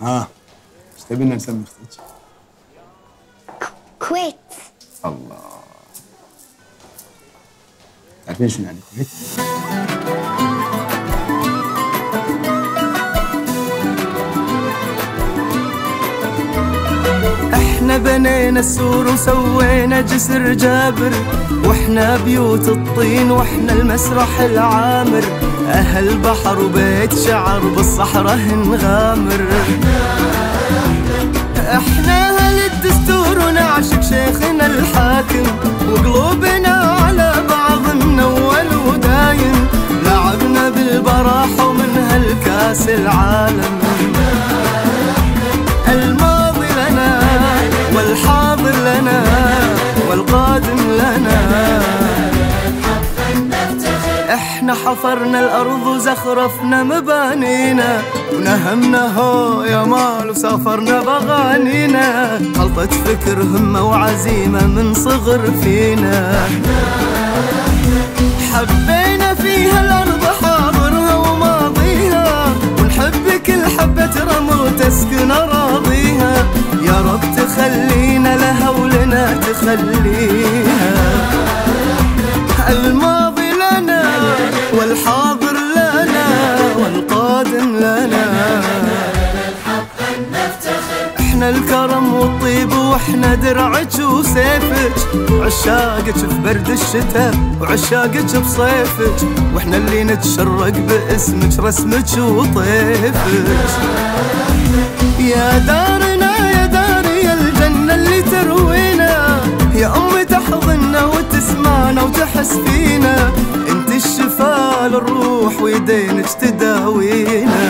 ها ايش تبينا نسمي اختك؟ كويت. الله. تعرفين شنو يعني كويت؟ احنا بنينا السور وسوينا جسر جابر، واحنا بيوت الطين واحنا المسرح العامر، اهل بحر وبيت شعر بالصحراء نغامر. احنا اهل الدستور ونعشق شيخنا الحاكم، وقلوبنا على بعض من اول ودايم، لعبنا بالبراح ومن هالكاس العالم. الماضي لنا والحاضر لنا والقادم لنا، احنا حفرنا الارض وزخرفنا مبانينا، ونهمنا هو يا مال وسافرنا بغانينا، خلطة فكر همة وعزيمة من صغر فينا. حبينا فيها الارض حاضرها وماضيها، ونحب كل حبة رمل تسكن اراضيها، يا رب تخلينا لها ولنا تخليها. الماضي لنا والحاضر لنا والقادم لنا، احنا الكرم والطيب واحنا درعك وسيفك، عشاقك في برد الشتاء وعشاقك بصيفك، واحنا اللي نتشرق باسمك رسمك وطيفك. يا دارنا يا داري الجنة اللي تروينا، يا أم تحضننا وتسمعنا وتحس فينا، انت الشفاء للروح ويدينك تداوينا.